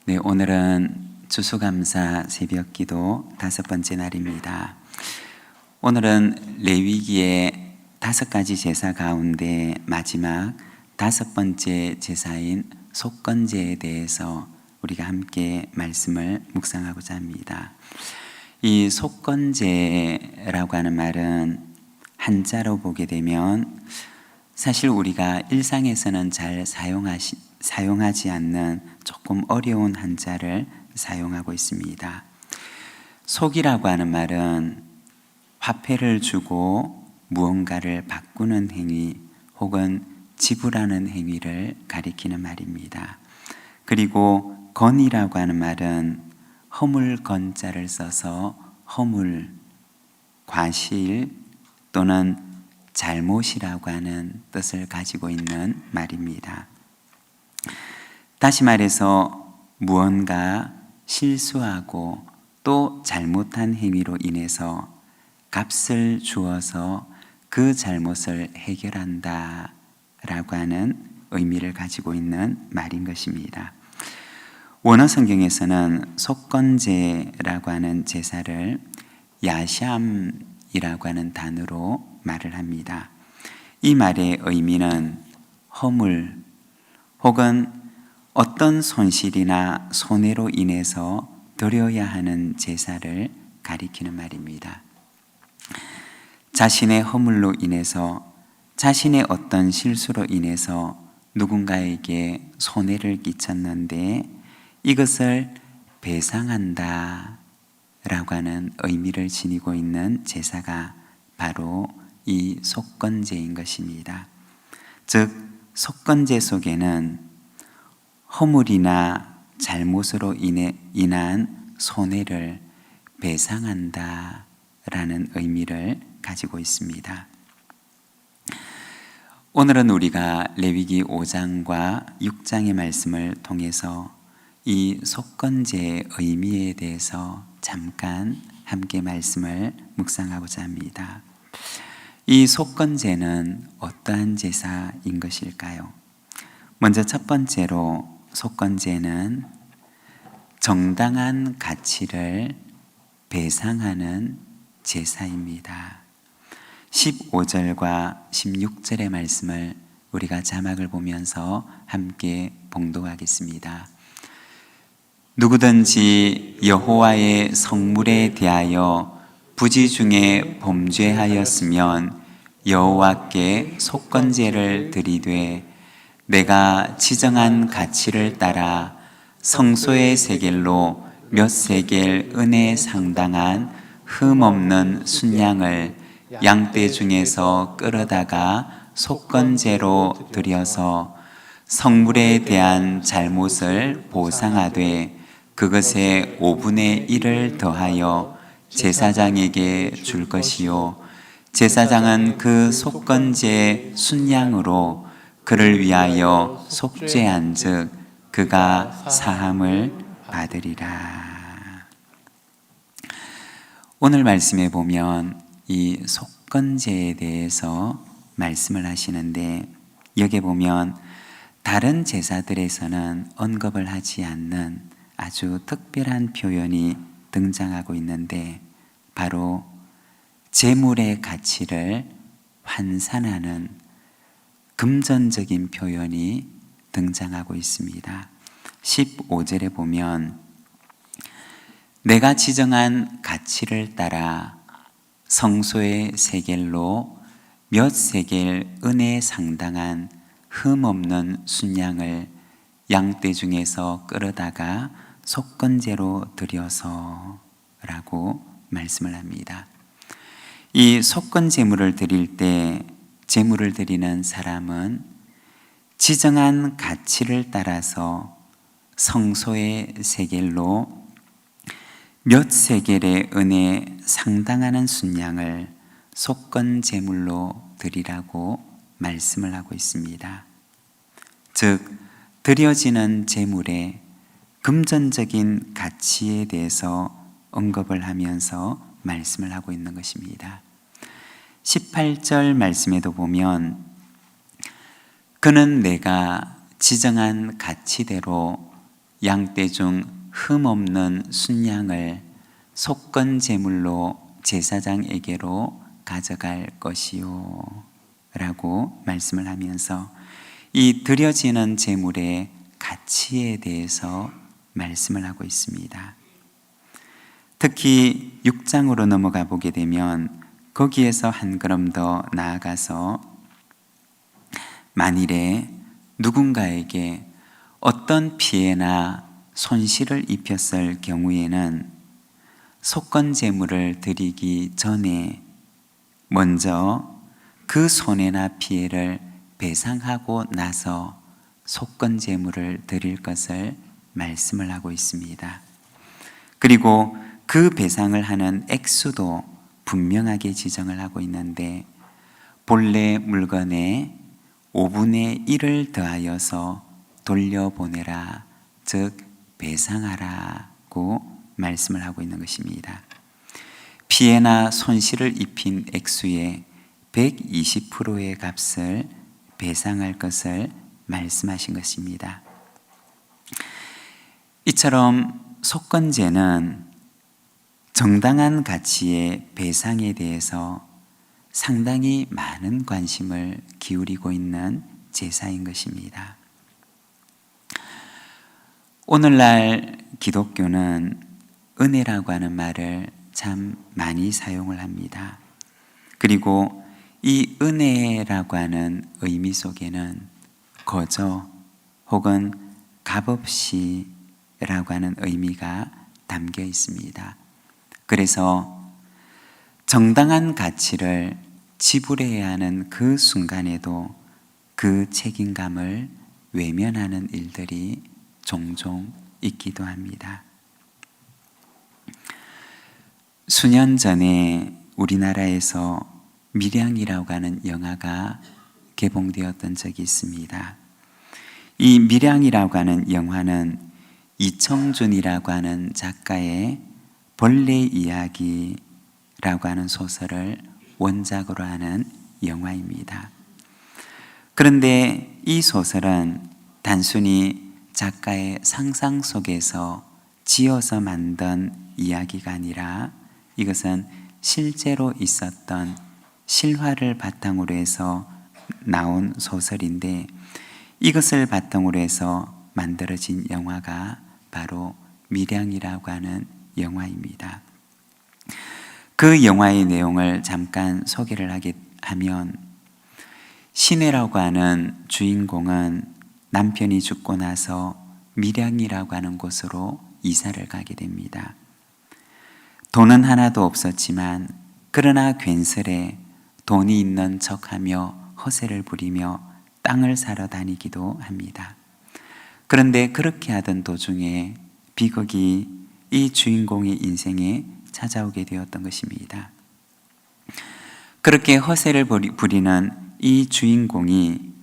네, 오늘은 추수감사 새벽기도 5번째 날입니다. 오늘은 레위기의 5가지 제사 가운데 마지막 5번째 제사인 속건제에 대해서 우리가 함께 말씀을 묵상하고자 합니다. 이 속건제라고 하는 말은 한자로 보게 되면 사실 우리가 일상에서는 잘 사용하지 않는 조금 어려운 한자를 사용하고 있습니다. 속이라고 하는 말은 화폐를 주고 무언가를 바꾸는 행위 혹은 지불하는 행위를 가리키는 말입니다. 그리고 건이라고 하는 말은 허물 건자를 써서 허물, 과실 또는 잘못이라고 하는 뜻을 가지고 있는 말입니다. 다시 말해서 무언가 실수하고 또 잘못한 행위로 인해서 값을 주어서 그 잘못을 해결한다 라고 하는 의미를 가지고 있는 말인 것입니다. 원어 성경에서는 속건제라고 하는 제사를 야샴이라고 하는 단어로 말을 합니다. 이 말의 의미는 허물 혹은 어떤 손실이나 손해로 인해서 드려야 하는 제사를 가리키는 말입니다. 자신의 허물로 인해서 자신의 어떤 실수로 인해서 누군가에게 손해를 끼쳤는데 이것을 배상한다 라고 하는 의미를 지니고 있는 제사가 바로 이 속건제인 것입니다. 즉 속건제 속에는 허물이나 잘못으로 인한 손해를 배상한다 라는 의미를 가지고 있습니다. 오늘은 우리가 레위기 5장과 6장의 말씀을 통해서 이 속건제의 의미에 대해서 잠깐 함께 말씀을 묵상하고자 합니다. 이 속건제는 어떠한 제사인 것일까요? 먼저 첫 번째로 속건제는 정당한 가치를 배상하는 제사입니다. 15절과 16절의 말씀을 우리가 자막을 보면서 함께 봉독하겠습니다. 누구든지 여호와의 성물에 대하여 부지 중에 범죄하였으면 여호와께 속건제를 드리되 내가 지정한 가치를 따라 성소의 세겔로 몇 세겔 은에 상당한 흠없는 순양을 양떼 중에서 끌어다가 속건제로 드려서 성물에 대한 잘못을 보상하되 그것의 5분의 1을 더하여 제사장에게 줄 것이요 제사장은 그 속건제 순양으로 그를 위하여 속죄한즉 그가 사함을 받으리라. 오늘 말씀에 보면 이 속건제에 대해서 말씀을 하시는데 여기에 보면 다른 제사들에서는 언급을 하지 않는 아주 특별한 표현이 등장하고 있는데 바로 재물의 가치를 환산하는 금전적인 표현이 등장하고 있습니다. 15절에 보면 내가 지정한 가치를 따라 성소의 세겔로 몇 세겔 은에 상당한 흠없는 순양을 양떼 중에서 끌어다가 속건제로 드려서 라고 말씀을 합니다. 이 속건 제물을 드릴 때 제물을 드리는 사람은 지정한 가치를 따라서 성소의 세겔로 몇 세겔의 은에 상당하는 순양을 속건 제물로 드리라고 말씀을 하고 있습니다. 즉 드려지는 제물의 금전적인 가치에 대해서 언급을 하면서 말씀을 하고 있는 것입니다. 18절 말씀에도 보면 그는 내가 지정한 가치대로 양떼 중 흠없는 순양을 속건 제물로 제사장에게로 가져갈 것이요 라고 말씀을 하면서 이 드려지는 제물의 가치에 대해서 말씀을 하고 있습니다. 특히 6장으로 넘어가 보게 되면 거기에서 한 걸음 더 나아가서 만일에 누군가에게 어떤 피해나 손실을 입혔을 경우에는 속건 제물을 드리기 전에 먼저 그 손해나 피해를 배상하고 나서 속건 제물을 드릴 것을 말씀을 하고 있습니다. 그리고 그 배상을 하는 액수도 분명하게 지정을 하고 있는데 본래 물건의 5분의 1을 더하여서 돌려보내라, 즉 배상하라고 말씀을 하고 있는 것입니다. 피해나 손실을 입힌 액수의 120%의 값을 배상할 것을 말씀하신 것입니다. 이처럼 속건제는 정당한 가치의 배상에 대해서 상당히 많은 관심을 기울이고 있는 제사인 것입니다. 오늘날 기독교는 은혜라고 하는 말을 참 많이 사용을 합니다. 그리고 이 은혜라고 하는 의미 속에는 거저 혹은 값없이 라고 하는 의미가 담겨 있습니다. 그래서 정당한 가치를 지불해야 하는 그 순간에도 그 책임감을 외면하는 일들이 종종 있기도 합니다. 수년 전에 우리나라에서 밀양이라고 하는 영화가 개봉되었던 적이 있습니다. 이 밀양이라고 하는 영화는 이청준이라고 하는 작가의 벌레 이야기라고 하는 소설을 원작으로 하는 영화입니다. 그런데 이 소설은 단순히 작가의 상상 속에서 지어서 만든 이야기가 아니라 이것은 실제로 있었던 실화를 바탕으로 해서 나온 소설인데 이것을 바탕으로 해서 만들어진 영화가 바로 밀양이라고 하는 영화입니다. 그 영화의 내용을 잠깐 소개를 하면 신혜라고 하는 주인공은 남편이 죽고 나서 밀양이라고 하는 곳으로 이사를 가게 됩니다. 돈은 하나도 없었지만 그러나 괜스레 돈이 있는 척하며 허세를 부리며 땅을 사러 다니기도 합니다. 그런데 그렇게 하던 도중에 비극이 이 주인공의 인생에 찾아오게 되었던 것입니다. 그렇게 허세를 부리는 이 주인공이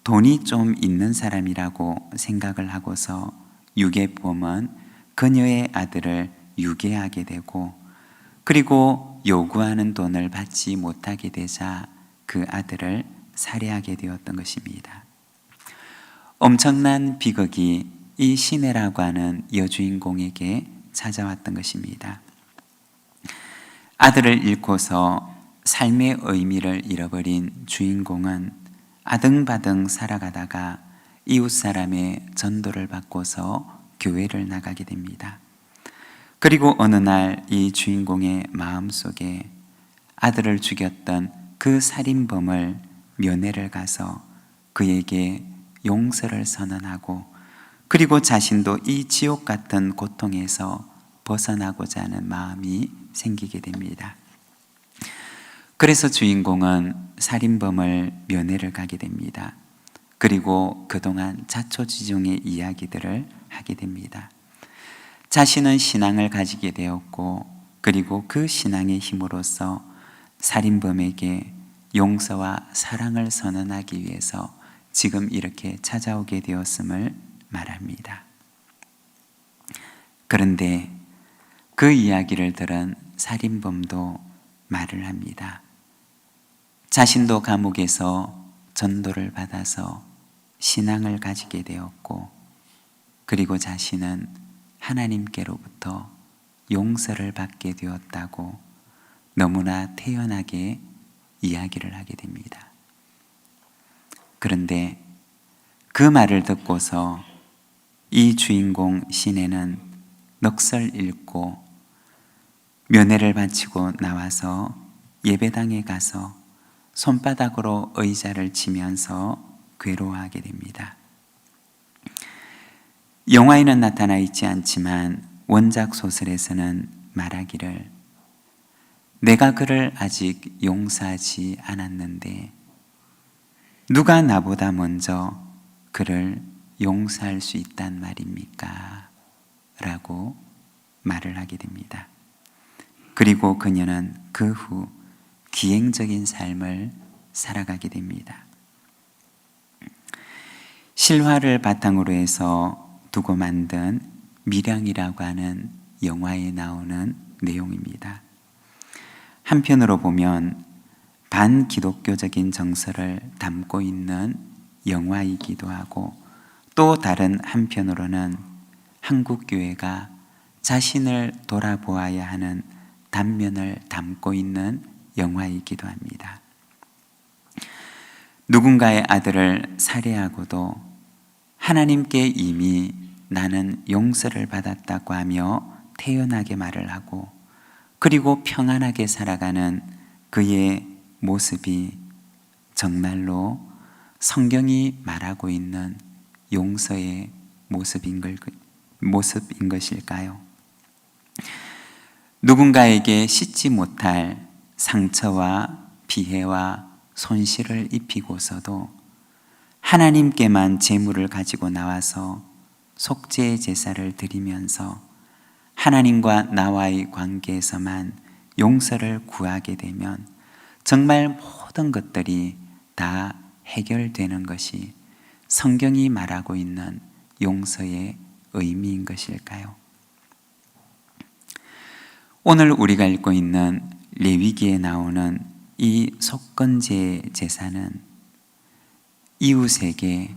돈이 좀 있는 사람이라고 생각을 하고서 유괴범은 그녀의 아들을 유괴하게 되고 그리고 요구하는 돈을 받지 못하게 되자 그 아들을 살해하게 되었던 것입니다. 엄청난 비극이 이 신혜라고 하는 여주인공에게 찾아왔던 것입니다. 아들을 잃고서 삶의 의미를 잃어버린 주인공은 아등바등 살아가다가 이웃 사람의 전도를 받고서 교회를 나가게 됩니다. 그리고 어느 날 이 주인공의 마음속에 아들을 죽였던 그 살인범을 면회를 가서 그에게 용서를 선언하고 그리고 자신도 이 지옥 같은 고통에서 벗어나고자 하는 마음이 생기게 됩니다. 그래서 주인공은 살인범을 면회를 가게 됩니다. 그리고 그동안 자초지종의 이야기들을 하게 됩니다. 자신은 신앙을 가지게 되었고 그리고 그 신앙의 힘으로써 살인범에게 용서와 사랑을 선언하기 위해서 지금 이렇게 찾아오게 되었음을 말합니다. 그런데 그 이야기를 들은 살인범도 말을 합니다. 자신도 감옥에서 전도를 받아서 신앙을 가지게 되었고 그리고 자신은 하나님께로부터 용서를 받게 되었다고 너무나 태연하게 이야기를 하게 됩니다. 그런데 그 말을 듣고서 이 주인공 시내는 넋을 잃고 면회를 바치고 나와서 예배당에 가서 손바닥으로 의자를 치면서 괴로워하게 됩니다. 영화에는 나타나 있지 않지만 원작 소설에서는 말하기를 내가 그를 아직 용서하지 않았는데 누가 나보다 먼저 그를 용서할 수 있단 말입니까? 라고 말을 하게 됩니다. 그리고 그녀는 그 후 기행적인 삶을 살아가게 됩니다. 실화를 바탕으로 해서 두고 만든 밀양이라고 하는 영화에 나오는 내용입니다. 한편으로 보면 반기독교적인 정서를 담고 있는 영화이기도 하고 또 다른 한편으로는 한국교회가 자신을 돌아보아야 하는 단면을 담고 있는 영화이기도 합니다. 누군가의 아들을 살해하고도 하나님께 이미 나는 용서를 받았다고 하며 태연하게 말을 하고 그리고 평안하게 살아가는 그의 모습이 정말로 성경이 말하고 있는 용서의 모습인 것일까요? 누군가에게 씻지 못할 상처와 피해와 손실을 입히고서도 하나님께만 재물을 가지고 나와서 속죄 제사를 드리면서 하나님과 나와의 관계에서만 용서를 구하게 되면 정말 모든 것들이 다 해결되는 것이 성경이 말하고 있는 용서의 의미인 것일까요? 오늘 우리가 읽고 있는 레위기에 나오는 이 속건제 제사는 이웃에게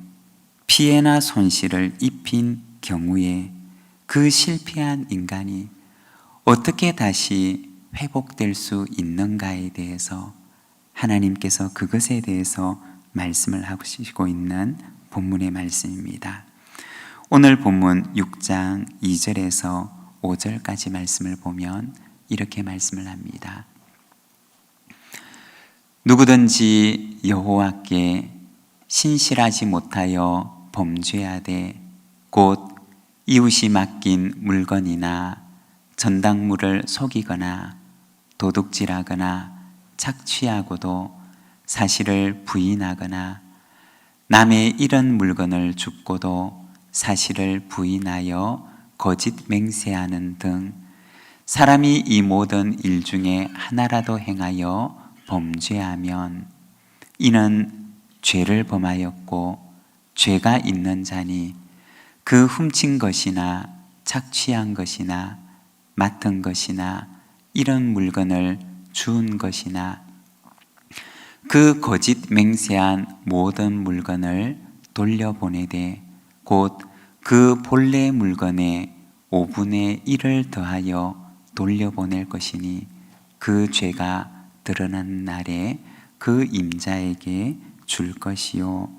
피해나 손실을 입힌 경우에 그 실패한 인간이 어떻게 다시 회복될 수 있는가에 대해서 하나님께서 그것에 대해서 말씀을 하시고 있는 본문의 말씀입니다. 오늘 본문 6장 2절에서 5절까지 말씀을 보면 이렇게 말씀을 합니다. 누구든지 여호와께 신실하지 못하여 범죄하되 곧 이웃이 맡긴 물건이나 전당물을 속이거나 도둑질하거나 착취하고도 사실을 부인하거나 남의 이런 물건을 줍고도 사실을 부인하여 거짓 맹세하는 등 사람이 이 모든 일 중에 하나라도 행하여 범죄하면 이는 죄를 범하였고 죄가 있는 자니 그 훔친 것이나 착취한 것이나 맡은 것이나 이런 물건을 주운 것이나 그 거짓 맹세한 모든 물건을 돌려보내되 곧 그 본래 물건의 5분의 1을 더하여 돌려보낼 것이니 그 죄가 드러난 날에 그 임자에게 줄 것이요.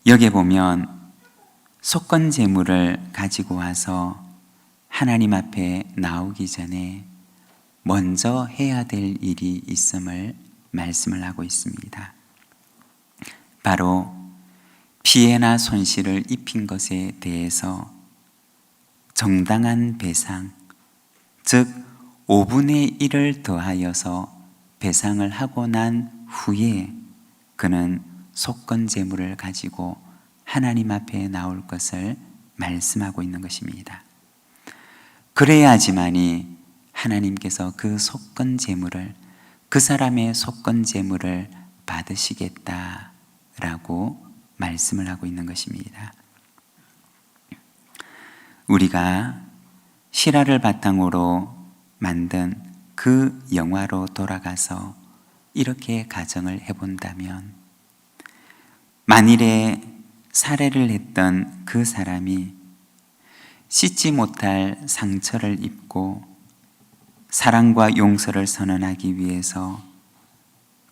여기에 보면 속건 제물을 가지고 와서 하나님 앞에 나오기 전에 먼저 해야 될 일이 있음을 말씀을 하고 있습니다. 바로 피해나 손실을 입힌 것에 대해서 정당한 배상, 즉 5분의 1을 더하여서 배상을 하고 난 후에 그는 속건 제물을 가지고 하나님 앞에 나올 것을 말씀하고 있는 것입니다. 그래야지만이 하나님께서 그 속건 제물을, 그 사람의 속건 제물을 받으시겠다라고 말씀을 하고 있는 것입니다. 우리가 실화를 바탕으로 만든 그 영화로 돌아가서 이렇게 가정을 해본다면, 만일에 살해를 했던 그 사람이 씻지 못할 상처를 입고 사랑과 용서를 선언하기 위해서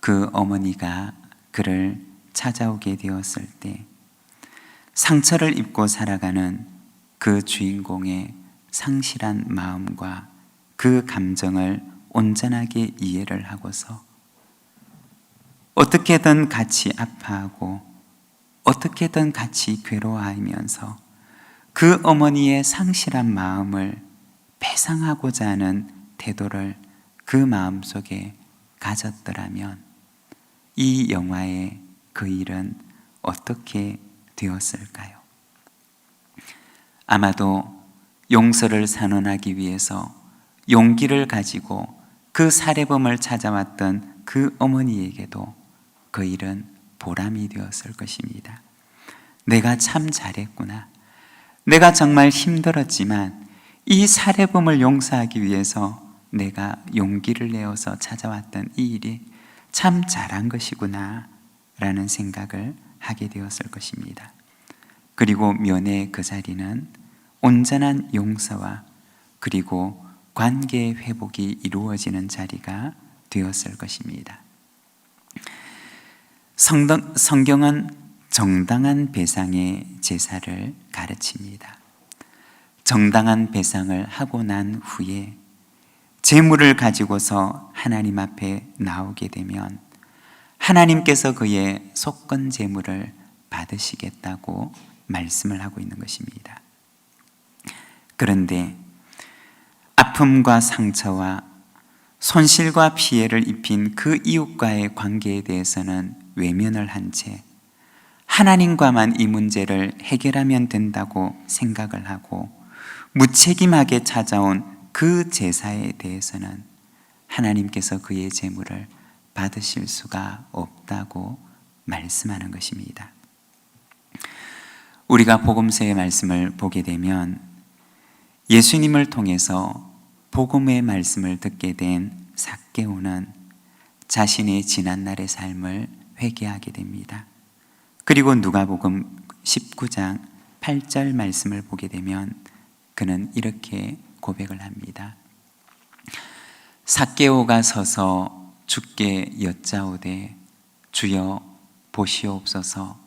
그 어머니가 그를 찾아오게 되었을 때 상처를 입고 살아가는 그 주인공의 상실한 마음과 그 감정을 온전하게 이해를 하고서 어떻게든 같이 아파하고 어떻게든 같이 괴로워하면서 그 어머니의 상실한 마음을 배상하고자 하는 태도를 그 마음속에 가졌더라면 이 영화의 그 일은 어떻게 되었을까요? 아마도 용서를 선언하기 위해서 용기를 가지고 그 살해범을 찾아왔던 그 어머니에게도 그 일은 보람이 되었을 것입니다. 내가 참 잘했구나. 내가 정말 힘들었지만 이 살해범을 용서하기 위해서 내가 용기를 내어서 찾아왔던 이 일이 참 잘한 것이구나 라는 생각을 하게 되었을 것입니다. 그리고 면회 그 자리는 온전한 용서와 그리고 관계의 회복이 이루어지는 자리가 되었을 것입니다. 성경은 정당한 배상의 제사를 가르칩니다. 정당한 배상을 하고 난 후에 재물을 가지고서 하나님 앞에 나오게 되면 하나님께서 그의 속건 재물을 받으시겠다고 말씀을 하고 있는 것입니다. 그런데 아픔과 상처와 손실과 피해를 입힌 그 이웃과의 관계에 대해서는 외면을 한 채 하나님과만 이 문제를 해결하면 된다고 생각을 하고 무책임하게 찾아온 그 제사에 대해서는 하나님께서 그의 재물을 받으실 수가 없다고 말씀하는 것입니다. 우리가 복음서의 말씀을 보게 되면 예수님을 통해서 복음의 말씀을 듣게 된 삭개오는 자신의 지난날의 삶을 회개하게 됩니다. 그리고 누가복음 19장 8절 말씀을 보게 되면 그는 이렇게 고백을 합니다. 삭개오가 서서 주께 여짜오되 주여 보시옵소서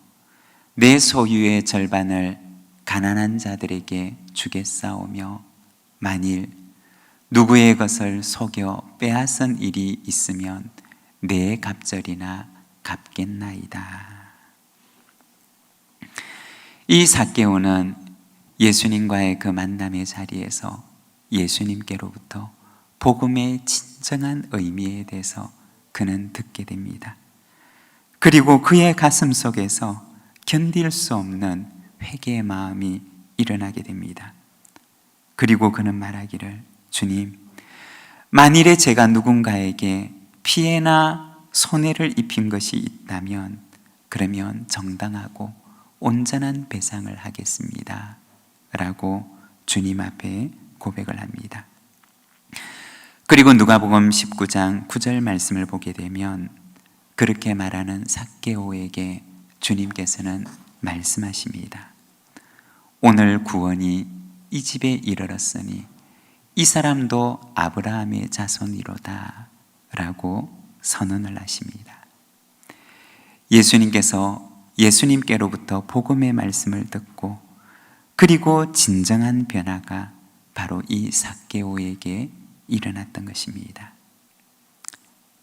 내 소유의 절반을 가난한 자들에게 주겠사오며 만일 누구의 것을 속여 빼앗은 일이 있으면 내 갑절이나 갚겠나이다. 이 삭개오는 예수님과의 그 만남의 자리에서 예수님께로부터 복음의 진정한 의미에 대해서 그는 듣게 됩니다. 그리고 그의 가슴 속에서 견딜 수 없는 회개의 마음이 일어나게 됩니다. 그리고 그는 말하기를 주님, 만일에 제가 누군가에게 피해나 손해를 입힌 것이 있다면 그러면 정당하고 온전한 배상을 하겠습니다 라고 주님 앞에 고백을 합니다. 그리고 누가복음 19장 9절 말씀을 보게 되면 그렇게 말하는 삭개오에게 주님께서는 말씀하십니다. 오늘 구원이 이 집에 이르렀으니 이 사람도 아브라함의 자손이로다 라고 선언을 하십니다. 예수님께로부터 복음의 말씀을 듣고 그리고 진정한 변화가 바로 이 삭개오에게 일어났던 것입니다.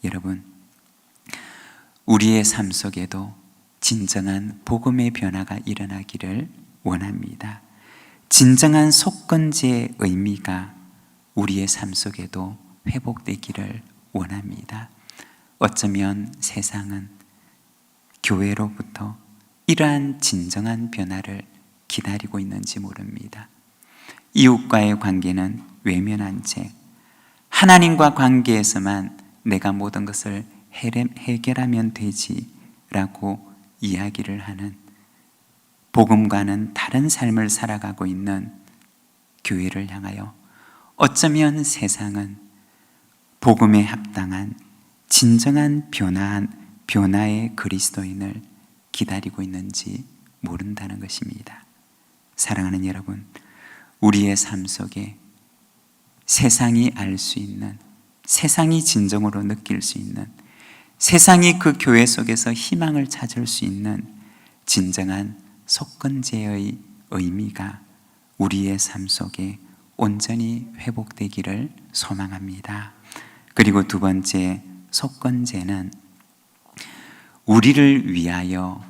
여러분, 우리의 삶 속에도 진정한 복음의 변화가 일어나기를 원합니다. 진정한 속건제의 의미가 우리의 삶 속에도 회복되기를 원합니다. 어쩌면 세상은 교회로부터 이러한 진정한 변화를 기다리고 있는지 모릅니다. 이웃과의 관계는 외면한 채 하나님과 관계에서만 내가 모든 것을 해결하면 되지라고 이야기를 하는 복음과는 다른 삶을 살아가고 있는 교회를 향하여 어쩌면 세상은 복음에 합당한 진정한 변화의 그리스도인을 기다리고 있는지 모른다는 것입니다. 사랑하는 여러분, 우리의 삶 속에 세상이 알 수 있는, 세상이 진정으로 느낄 수 있는, 세상이 그 교회 속에서 희망을 찾을 수 있는 진정한 속건제의 의미가 우리의 삶 속에 온전히 회복되기를 소망합니다. 그리고 두 번째, 속건제는 우리를 위하여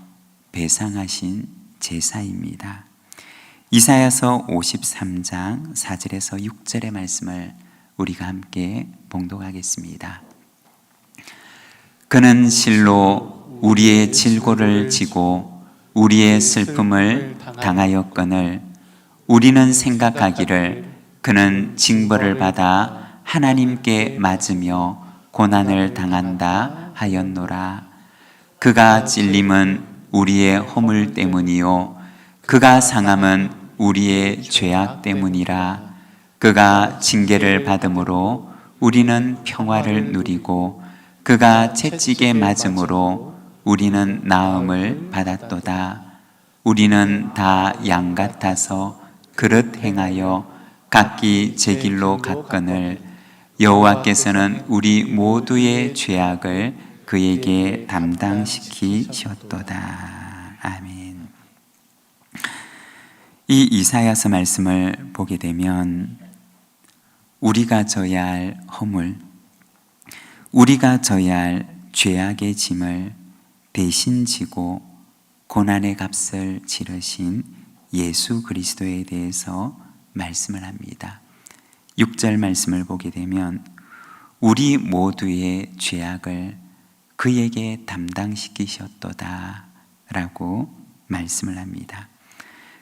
배상하신 제사입니다. 이사야서 53장 4절에서 6절의 말씀을 우리가 함께 봉독하겠습니다. 그는 실로 우리의 질고를 지고 우리의 슬픔을 당하였거늘 우리는 생각하기를 그는 징벌을 받아 하나님께 맞으며 고난을 당한다 하였노라. 그가 찔림은 우리의 허물 때문이요 그가 상함은 우리의 죄악 때문이라. 그가 징계를 받음으로 우리는 평화를 누리고 그가 채찍에 맞음으로 우리는 나음을 받았도다. 우리는 다 양 같아서 그릇 행하여 각기 제 길로 갔거늘 여호와께서는 우리 모두의 죄악을 그에게 담당시키셨도다. 아멘. 이 이사야서 말씀을 보게 되면 우리가 져야 할 허물, 우리가 져야 할 죄악의 짐을 대신 지고 고난의 값을 치르신 예수 그리스도에 대해서 말씀을 합니다. 6절 말씀을 보게 되면 우리 모두의 죄악을 그에게 담당시키셨도다 라고 말씀을 합니다.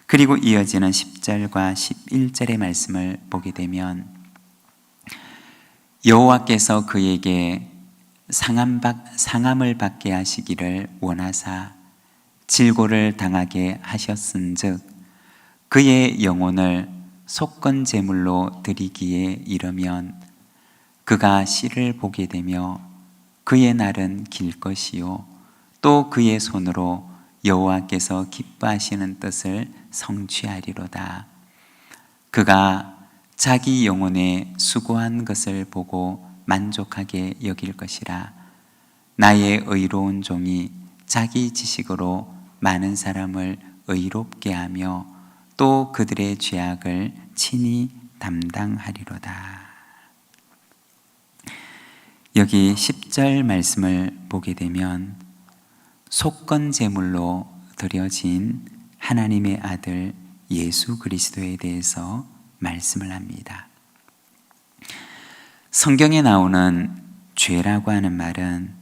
그리고 이어지는 10절과 11절의 말씀을 보게 되면 여호와께서 그에게 상함을 받게 하시기를 원하사 질고를 당하게 하셨은즉 그의 영혼을 속건 제물로 드리기에 이르면 그가 씨를 보게 되며 그의 날은 길 것이요 또 그의 손으로 여호와께서 기뻐하시는 뜻을 성취하리로다. 그가 자기 영혼에 수고한 것을 보고 만족하게 여길 것이라. 나의 의로운 종이 자기 지식으로 많은 사람을 의롭게 하며 또 그들의 죄악을 친히 담당하리로다. 여기 10절 말씀을 보게 되면 속건 제물로 드려진 하나님의 아들 예수 그리스도에 대해서 말씀을 합니다. 성경에 나오는 죄라고 하는 말은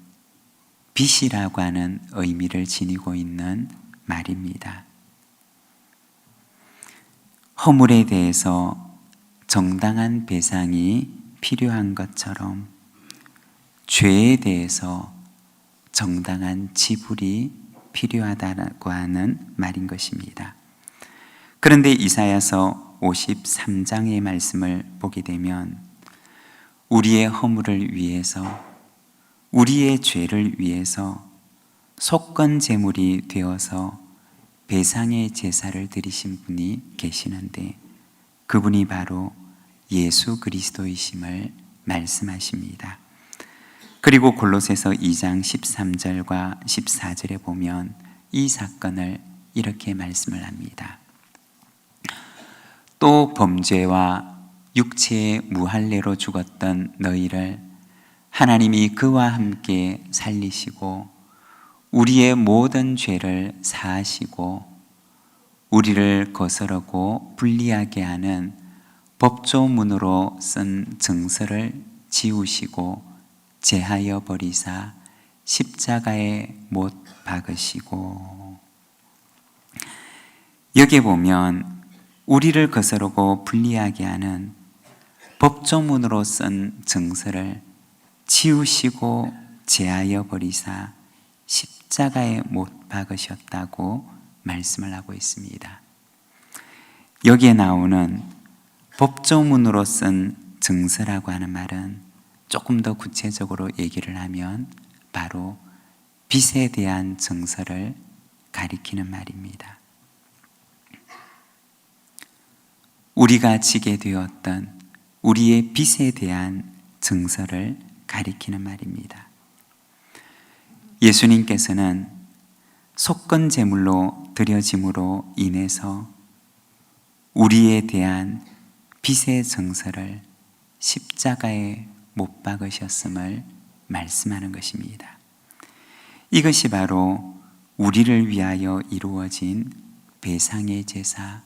빚이라고 하는 의미를 지니고 있는 말입니다. 허물에 대해서 정당한 배상이 필요한 것처럼 죄에 대해서 정당한 지불이 필요하다고 하는 말인 것입니다. 그런데 이사야서 53장의 말씀을 보게 되면 우리의 허물을 위해서, 우리의 죄를 위해서 속건 제물이 되어서 배상의 제사를 드리신 분이 계시는데 그분이 바로 예수 그리스도이심을 말씀하십니다. 그리고 골로새서 2장 13절과 14절에 보면 이 사건을 이렇게 말씀을 합니다. 또 범죄와 육체의 무할례로 죽었던 너희를 하나님이 그와 함께 살리시고 우리의 모든 죄를 사하시고 우리를 거스르고 불리하게 하는 법조문으로 쓴 증서를 지우시고 제하여 버리사 십자가에 못 박으시고. 여기에 보면 우리를 거스르고 불리하게 하는 법조문으로 쓴 증서를 지우시고 제하여 버리사 십자가에 못 박으셨다고 말씀을 하고 있습니다. 여기에 나오는 법조문으로 쓴 증서라고 하는 말은 조금 더 구체적으로 얘기를 하면 바로 빚에 대한 증서를 가리키는 말입니다. 우리가 지게 되었던 우리의 빚에 대한 증서를 가리키는 말입니다. 예수님께서는 속건 제물로 드려짐으로 인해서 우리에 대한 빚의 증서를 십자가에 못 박으셨음을 말씀하는 것입니다. 이것이 바로 우리를 위하여 이루어진 배상의 제사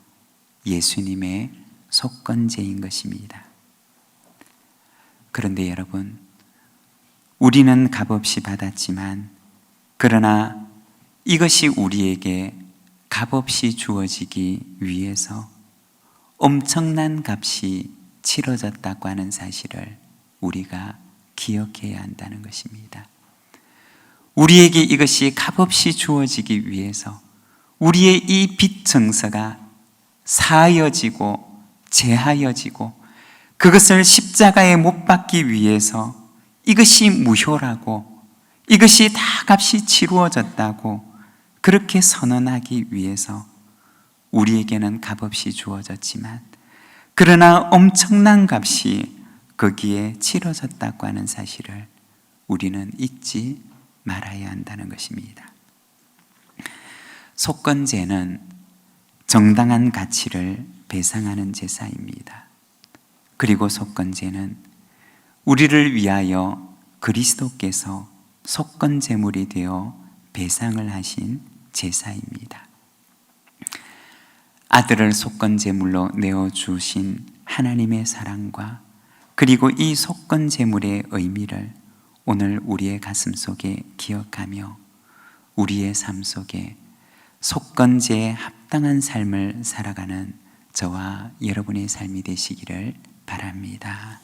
예수님의 속건제인 것입니다. 그런데 여러분, 우리는 값없이 받았지만 그러나 이것이 우리에게 값없이 주어지기 위해서 엄청난 값이 치러졌다고 하는 사실을 우리가 기억해야 한다는 것입니다. 우리에게 이것이 값없이 주어지기 위해서 우리의 이 빚 증서가 사하여지고 제하여지고 그것을 십자가에 못 박기 위해서 이것이 무효라고, 이것이 다 값이 치루어졌다고 그렇게 선언하기 위해서 우리에게는 값없이 주어졌지만 그러나 엄청난 값이 거기에 치러졌다고 하는 사실을 우리는 잊지 말아야 한다는 것입니다. 속건제는 정당한 가치를 배상하는 제사입니다. 그리고 속건제는 우리를 위하여 그리스도께서 속건제물이 되어 배상을 하신 제사입니다. 아들을 속건제물로 내어주신 하나님의 사랑과 그리고 이 속건제물의 의미를 오늘 우리의 가슴 속에 기억하며 우리의 삶 속에 속건제에 합당한 삶을 살아가는 저와 여러분의 삶이 되시기를 바랍니다.